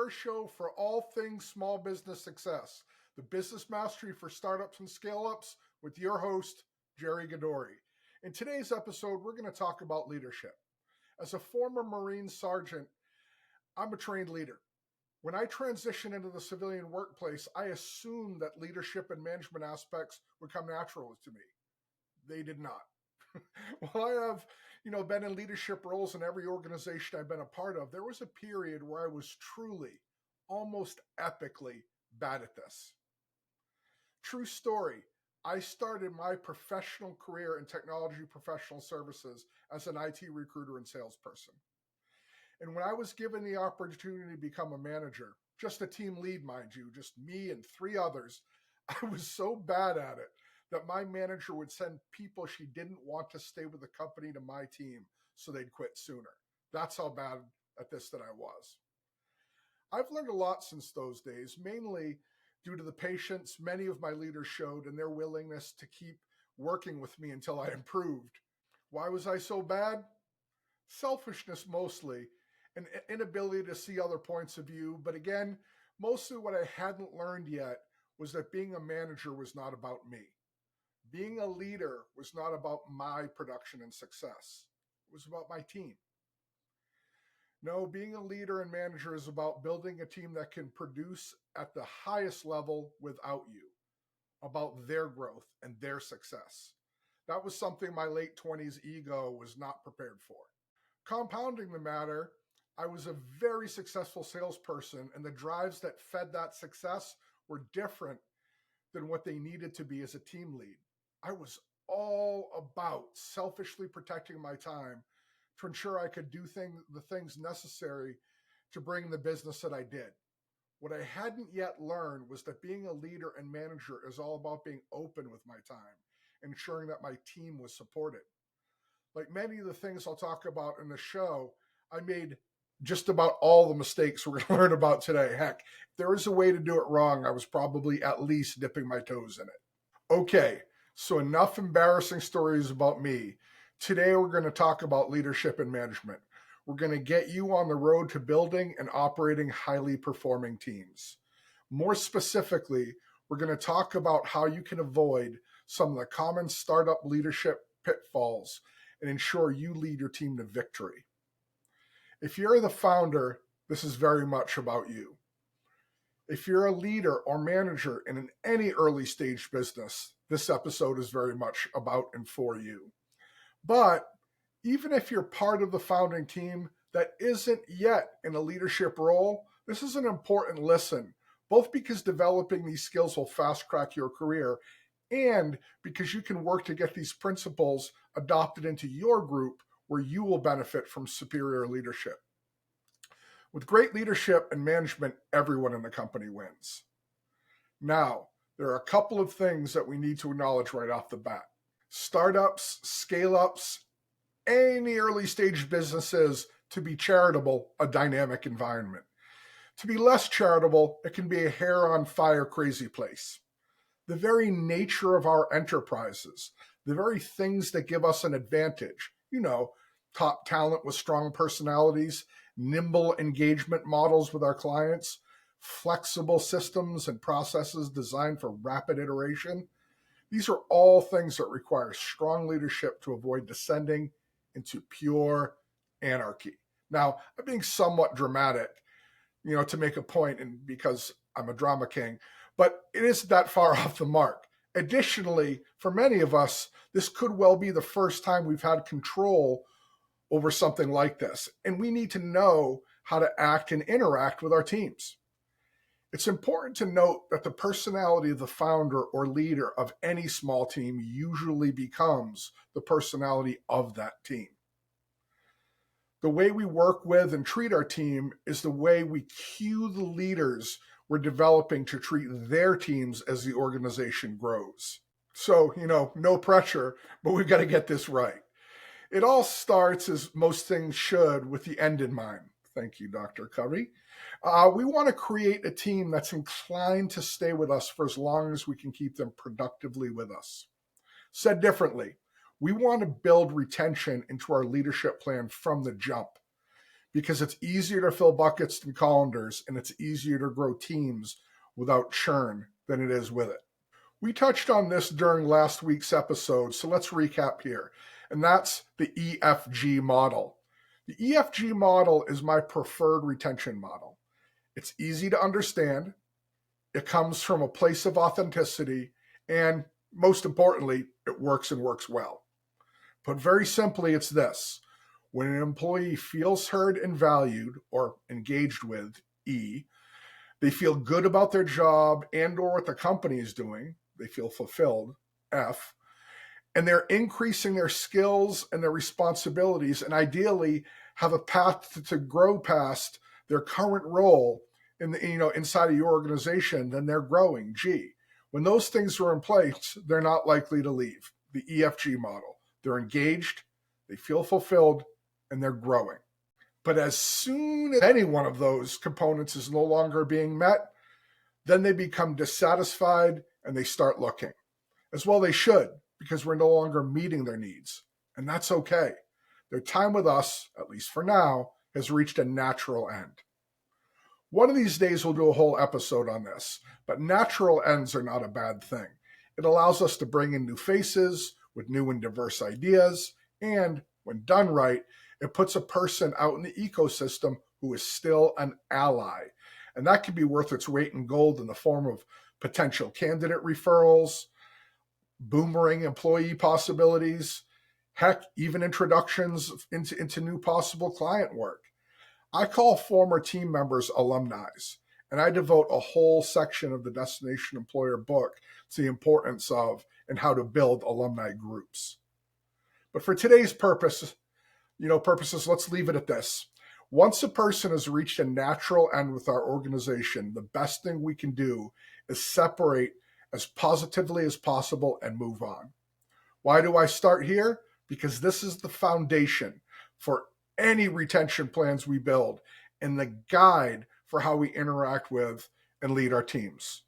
your show for all things small business success, the business mastery for startups and scale-ups with your host, Jerry Gadori. In today's episode, we're going to talk about leadership. As a former Marine sergeant, I'm a trained leader. When I transitioned into the civilian workplace, I assumed that leadership and management aspects would come natural to me. They did not. Well, I have, been in leadership roles in every organization I've been a part of. There was a period where I was truly, almost epically bad at this. True story. I started my professional career in technology professional services as an IT recruiter and salesperson. And when I was given the opportunity to become a manager, just a team lead, mind you, just me and 3 others, I was so bad at it that my manager would send people she didn't want to stay with the company to my team so they'd quit sooner. That's how bad at this that I was. I've learned a lot since those days, mainly due to the patience many of my leaders showed and their willingness to keep working with me until I improved. Why was I so bad? Selfishness mostly, an inability to see other points of view. But again, mostly what I hadn't learned yet was that being a manager was not about me. Being a leader was not about my production and success. It was about my team. No, being a leader and manager is about building a team that can produce at the highest level without you, about their growth and their success. That was something my late 20s ego was not prepared for. Compounding the matter, I was a very successful salesperson, and the drives that fed that success were different than what they needed to be as a team lead. I was all about selfishly protecting my time to ensure I could do the things necessary to bring the business that I did. What I hadn't yet learned was that being a leader and manager is all about being open with my time, ensuring that my team was supported. Like many of the things I'll talk about in the show, I made just about all the mistakes we're going to learn about today. Heck, if there was a way to do it wrong, I was probably at least dipping my toes in it. Okay, so enough embarrassing stories about me. Today we're going to talk about leadership and management. We're going to get you on the road to building and operating highly performing teams. More specifically, we're going to talk about how you can avoid some of the common startup leadership pitfalls and ensure you lead your team to victory. If you're the founder, this is very much about you. If you're a leader or manager in any early stage business, this episode is very much about and for you. But even if you're part of the founding team that isn't yet in a leadership role, this is an important listen, both because developing these skills will fast track your career and because you can work to get these principles adopted into your group where you will benefit from superior leadership. With great leadership and management, everyone in the company wins. Now, there are a couple of things that we need to acknowledge right off the bat. Startups, scale-ups, any early stage businesses, to be charitable, a dynamic environment. To be less charitable, it can be a hair on fire crazy place. The very nature of our enterprises, the very things that give us an advantage, top talent with strong personalities, nimble engagement models with our clients, flexible systems and processes designed for rapid iteration. These are all things that require strong leadership to avoid descending into pure anarchy. Now, I'm being somewhat dramatic, to make a point, and because I'm a drama king, but it isn't that far off the mark. Additionally, for many of us, this could well be the first time we've had control over something like this, and we need to know how to act and interact with our teams. It's important to note that the personality of the founder or leader of any small team usually becomes the personality of that team. The way we work with and treat our team is the way we cue the leaders we're developing to treat their teams as the organization grows. So, no pressure, but we've got to get this right. It all starts, as most things should, with the end in mind. Thank you, Dr. Covey. We want to create a team that's inclined to stay with us for as long as we can keep them productively with us. Said differently, we want to build retention into our leadership plan from the jump. because it's easier to fill buckets than colanders, and it's easier to grow teams without churn than it is with it. We touched on this during last week's episode, so let's recap here. And that's the EFG model. The EFG model is my preferred retention model. It's easy to understand. It comes from a place of authenticity, and most importantly, it works and works well. Put very simply, it's this. When an employee feels heard and valued, or engaged with, E, they feel good about their job and or what the company is doing, they feel fulfilled, F, and they're increasing their skills and their responsibilities, and ideally have a path to grow past their current role in the, inside of your organization, then they're growing, G. When those things are in place, they're not likely to leave. The EFG model. They're engaged, they feel fulfilled, and they're growing. But as soon as any one of those components is no longer being met, then they become dissatisfied and they start looking. As well they should, because we're no longer meeting their needs. And that's okay. Their time with us, at least for now, has reached a natural end. One of these days we'll do a whole episode on this, but natural ends are not a bad thing. It allows us to bring in new faces with new and diverse ideas, and when done right, it puts a person out in the ecosystem who is still an ally. And that can be worth its weight in gold in the form of potential candidate referrals, boomerang employee possibilities, heck, even introductions into new possible client work. I call former team members alumni, and I devote a whole section of the Destination Employer book to the importance of and how to build alumni groups. But for today's purposes, let's leave it at this. Once a person has reached a natural end with our organization, the best thing we can do is separate as positively as possible and move on. Why do I start here? Because this is the foundation for any retention plans we build and the guide for how we interact with and lead our teams.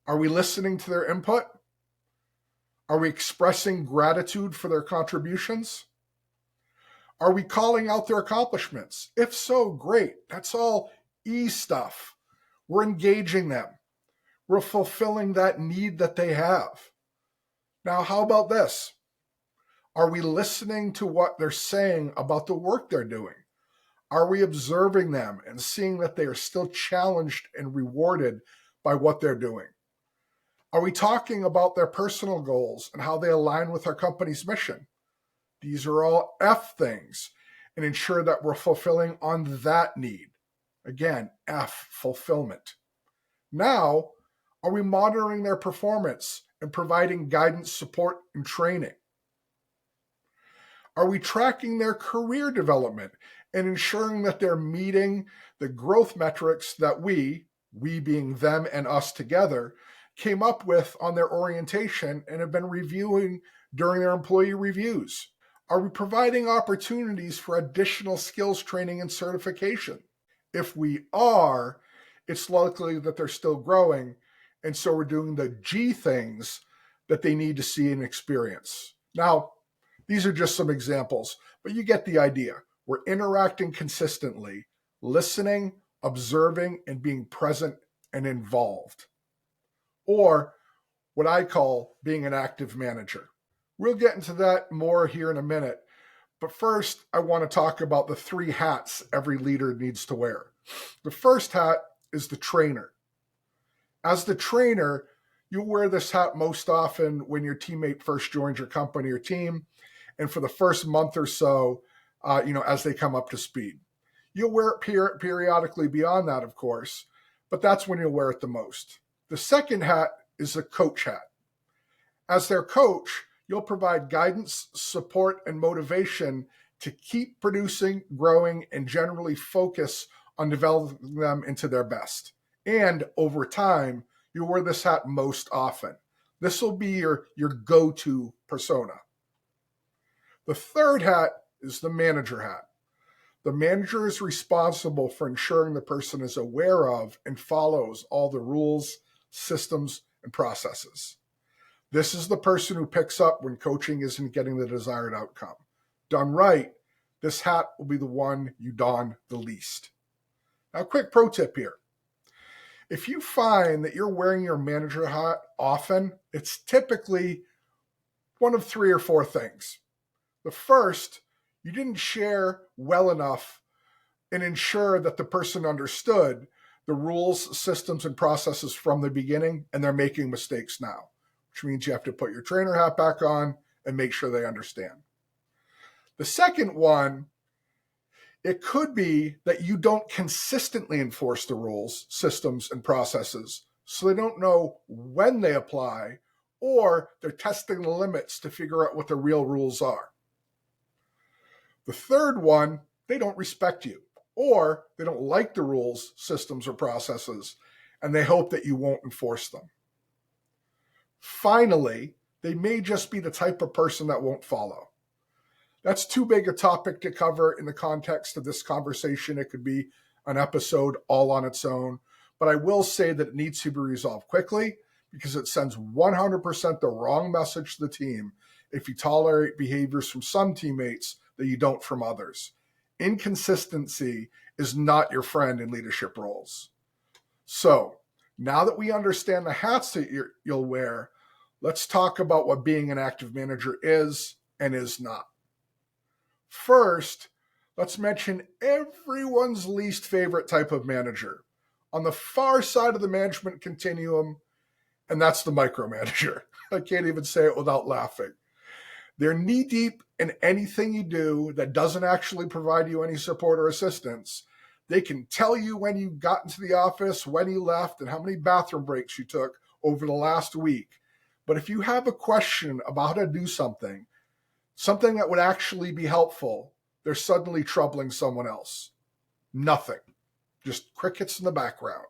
Are we listening to their input? Are we expressing gratitude for their contributions? Are we calling out their accomplishments? If so, great. That's all E stuff. We're engaging them. We're fulfilling that need that they have. Now, how about this? Are we listening to what they're saying about the work they're doing? Are we observing them and seeing that they are still challenged and rewarded by what they're doing? Are we talking about their personal goals and how they align with our company's mission? These are all F things, and ensure that we're fulfilling on that need. Again, F, fulfillment. Now, are we monitoring their performance and providing guidance, support, and training? Are we tracking their career development and ensuring that they're meeting the growth metrics that we being them and us together, came up with on their orientation and have been reviewing during their employee reviews? Are we providing opportunities for additional skills training and certification? If we are, it's likely that they're still growing, and so we're doing the G things that they need to see and experience. Now, these are just some examples, but you get the idea. We're interacting consistently, listening, observing, and being present and involved. Or what I call being an active manager. We'll get into that more here in a minute, but first I want to talk about the 3 hats every leader needs to wear. The first hat is the trainer. As the trainer, you wear this hat most often when your teammate first joins your company or team, and for the first month or so, as they come up to speed. You'll wear it periodically beyond that, of course, but that's when you'll wear it the most. The second hat is the coach hat. As their coach, you'll provide guidance, support, and motivation to keep producing, growing, and generally focus on developing them into their best. And over time, you'll wear this hat most often. This will be your go-to persona. The third hat is the manager hat. The manager is responsible for ensuring the person is aware of and follows all the rules, systems, and processes. This is the person who picks up when coaching isn't getting the desired outcome. Done right, this hat will be the one you don the least. Now, quick pro tip here. If you find that you're wearing your manager hat often, it's typically one of 3 or 4 things. The first, you didn't share well enough and ensure that the person understood the rules, systems, and processes from the beginning, and they're making mistakes now, which means you have to put your trainer hat back on and make sure they understand. The second one, it could be that you don't consistently enforce the rules, systems, and processes, so they don't know when they apply, or they're testing the limits to figure out what the real rules are. The third one, they don't respect you, or they don't like the rules, systems, or processes, and they hope that you won't enforce them. Finally, they may just be the type of person that won't follow. That's too big a topic to cover in the context of this conversation. It could be an episode all on its own, but I will say that it needs to be resolved quickly because it sends 100% the wrong message to the team if you tolerate behaviors from some teammates that you don't from others. Inconsistency is not your friend in leadership roles. So now that we understand the hats that you'll wear, let's talk about what being an active manager is and is not. First, let's mention everyone's least favorite type of manager on the far side of the management continuum, and that's the micromanager. I can't even say it without laughing. They're knee-deep in anything you do that doesn't actually provide you any support or assistance. They can tell you when you got into the office, when you left, and how many bathroom breaks you took over the last week. But if you have a question about how to do something that would actually be helpful, they're suddenly troubling someone else. Nothing. Just crickets in the background.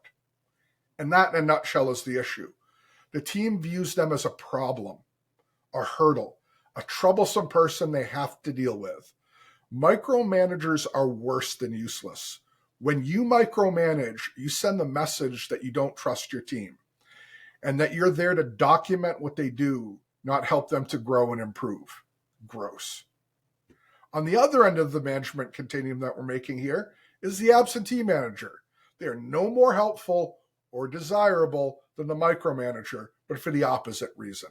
And that, in a nutshell, is the issue. The team views them as a problem, a hurdle, a troublesome person they have to deal with. Micromanagers are worse than useless. When you micromanage, you send the message that you don't trust your team and that you're there to document what they do, not help them to grow and improve. Gross. On the other end of the management continuum that we're making here is the absentee manager. They are no more helpful or desirable than the micromanager, but for the opposite reason.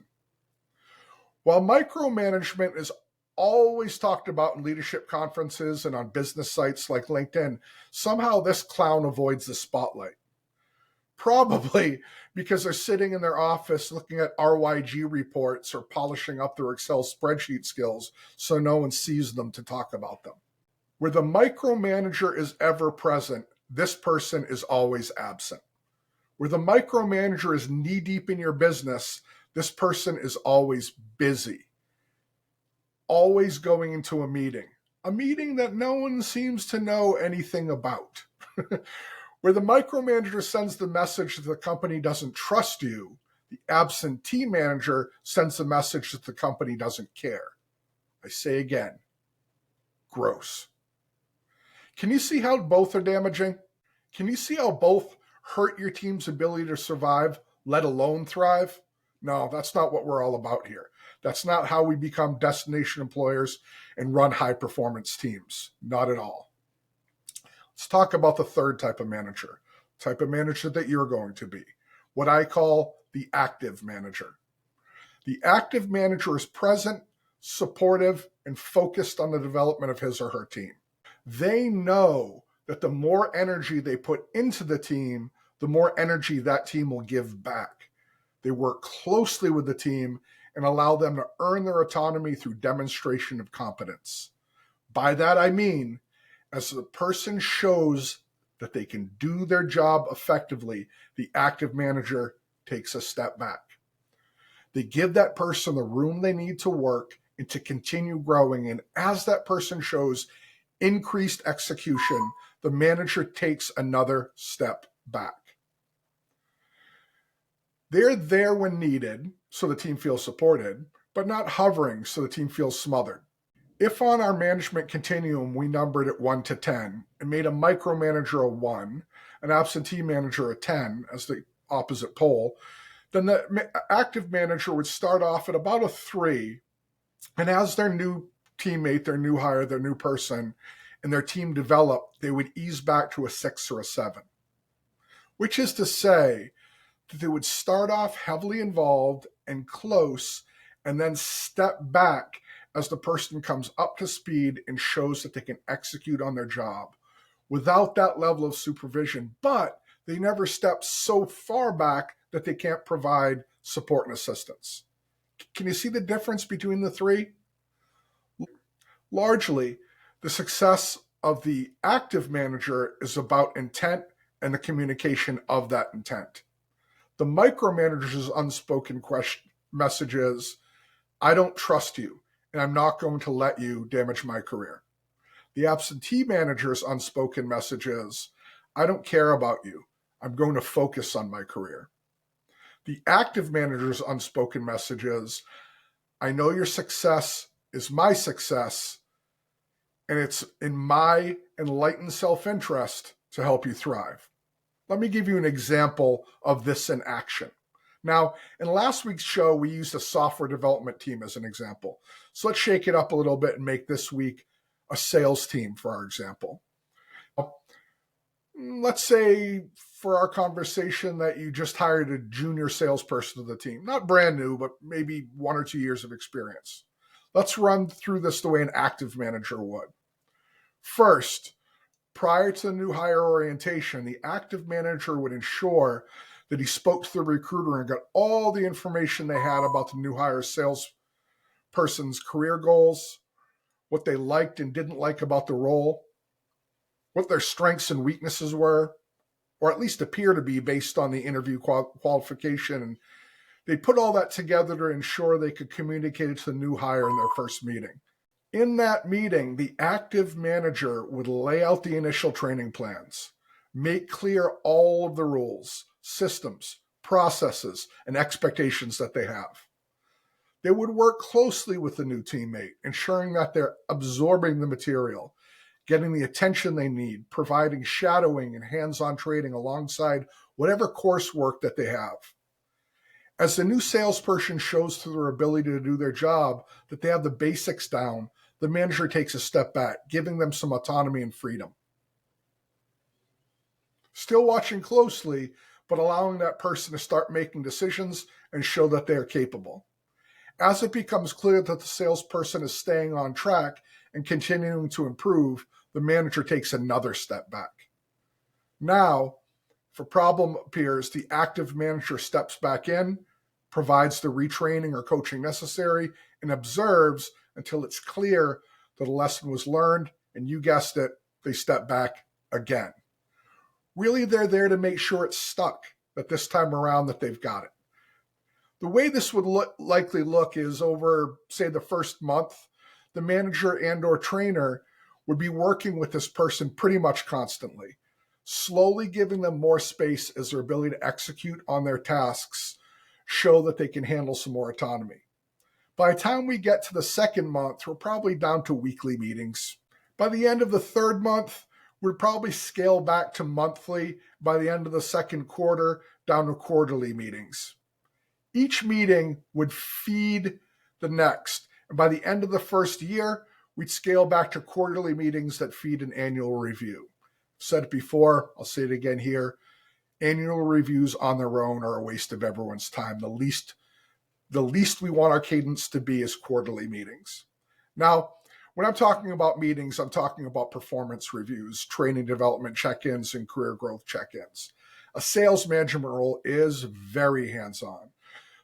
While micromanagement is always talked about in leadership conferences and on business sites like LinkedIn, somehow this clown avoids the spotlight. Probably because they're sitting in their office looking at RYG reports or polishing up their Excel spreadsheet skills so no one sees them to talk about them. Where the micromanager is ever present, this person is always absent. Where the micromanager is knee-deep in your business, this person is always busy, always going into a meeting that no one seems to know anything about. Where the micromanager sends the message that the company doesn't trust you, the absentee manager sends the message that the company doesn't care. I say again, gross. Can you see how both are damaging? Can you see how both hurt your team's ability to survive, let alone thrive? No, that's not what we're all about here. That's not how we become destination employers and run high-performance teams. Not at all. Let's talk about the third type of manager that you're going to be, what I call the active manager. The active manager is present, supportive, and focused on the development of his or her team. They know that the more energy they put into the team, the more energy that team will give back. They work closely with the team and allow them to earn their autonomy through demonstration of competence. By that I mean, as the person shows that they can do their job effectively, the active manager takes a step back. They give that person the room they need to work and to continue growing. And as that person shows increased execution, the manager takes another step back. They're there when needed, so the team feels supported, but not hovering so the team feels smothered. If on our management continuum we numbered it 1 to 10 and made a micromanager a 1, an absentee manager a 10 as the opposite pole, then the active manager would start off at about a 3, and as their new teammate, their new hire, their new person, and their team developed, they would ease back to a 6 or a 7. Which is to say that they would start off heavily involved and close and then step back as the person comes up to speed and shows that they can execute on their job without that level of supervision. But they never step so far back that they can't provide support and assistance. Can you see the difference between the three? Largely, the success of the active manager is about intent and the communication of that intent. The micromanager's unspoken message is, I don't trust you, and I'm not going to let you damage my career. The absentee manager's unspoken message is, I don't care about you. I'm going to focus on my career. The active manager's unspoken message is, I know your success is my success, and it's in my enlightened self-interest to help you thrive. Let me give you an example of this in action. Now, in last week's show, we used a software development team as an example. So let's shake it up a little bit and make this week a sales team, for our example. Let's say for our conversation that you just hired a junior salesperson to the team, not brand new, but maybe 1 or 2 years of experience. Let's run through this the way an active manager would. First, prior to the new hire orientation, the active manager would ensure that he spoke to the recruiter and got all the information they had about the new hire salesperson's career goals, what they liked and didn't like about the role, what their strengths and weaknesses were, or at least appear to be based on the interview qualification. And they put all that together to ensure they could communicate it to the new hire in their first meeting. In that meeting, the active manager would lay out the initial training plans, make clear all of the rules, systems, processes, and expectations that they have. They would work closely with the new teammate, ensuring that they're absorbing the material, getting the attention they need, providing shadowing and hands-on training alongside whatever coursework that they have. As the new salesperson shows through their ability to do their job that they have the basics down, the manager takes a step back, giving them some autonomy and freedom. Still watching closely, but allowing that person to start making decisions and show that they are capable. As it becomes clear that the salesperson is staying on track and continuing to improve, the manager takes another step back. Now, if a problem appears, the active manager steps back in, provides the retraining or coaching necessary, and observes until it's clear that a lesson was learned, and you guessed it, they step back again. Really, they're there to make sure it's stuck, that this time around that they've got it. The way this would likely look is over, say, the first month, the manager and or trainer would be working with this person pretty much constantly, slowly giving them more space as their ability to execute on their tasks show that they can handle some more autonomy. By the time we get to the second month, we're probably down to weekly meetings. By the end of the third month, we'd probably scale back to monthly. By the end of the second quarter, down to quarterly meetings. Each meeting would feed the next. And by the end of the first year, we'd scale back to quarterly meetings that feed an annual review. I've said it before, I'll say it again here. Annual reviews on their own are a waste of everyone's time. The least we want our cadence to be is quarterly meetings. Now, when I'm talking about meetings, I'm talking about performance reviews, training development check-ins, and career growth check-ins. A sales management role is very hands-on.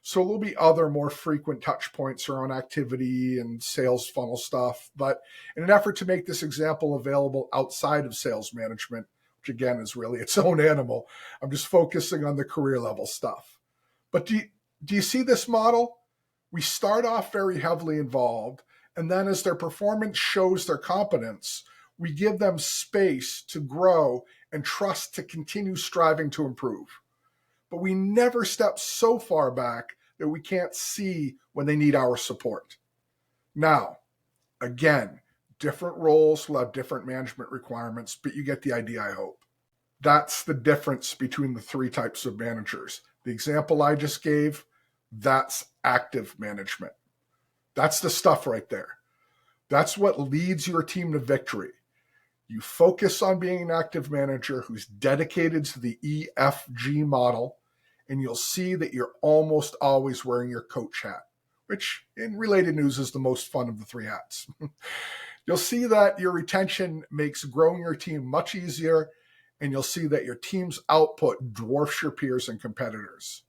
So there'll be other more frequent touch points around activity and sales funnel stuff. But in an effort to make this example available outside of sales management, which again is really its own animal, I'm just focusing on the career level stuff. But do you see this model? We start off very heavily involved, and then as their performance shows their competence, we give them space to grow and trust to continue striving to improve. But we never step so far back that we can't see when they need our support. Now, again, different roles will have different management requirements, but you get the idea, I hope. That's the difference between the three types of managers. The example I just gave, that's active management. That's the stuff right there. That's what leads your team to victory. You focus on being an active manager who's dedicated to the EFG model, and you'll see that you're almost always wearing your coach hat, which in related news is the most fun of the three hats. You'll see that your retention makes growing your team much easier, and you'll see that your team's output dwarfs your peers and competitors.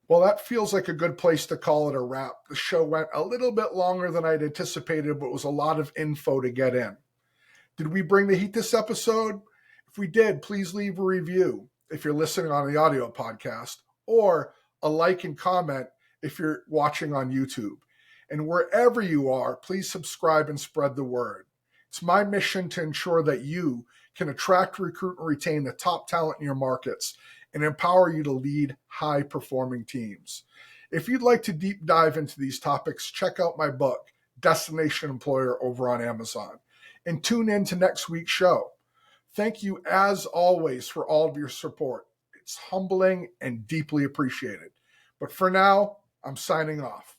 Well, that feels like a good place to call it a wrap. The show went a little bit longer than I'd anticipated, but it was a lot of info to get in. Did we bring the heat this episode? If we did, please leave a review if you're listening on the audio podcast, or a like and comment if you're watching on YouTube. And wherever you are, please subscribe and spread the word. It's my mission to ensure that you can attract, recruit, and retain the top talent in your markets and empower you to lead high-performing teams. If you'd like to deep dive into these topics, check out my book, Destination Employer, over on Amazon. And tune in to next week's show. Thank you, as always, for all of your support. It's humbling and deeply appreciated. But for now, I'm signing off.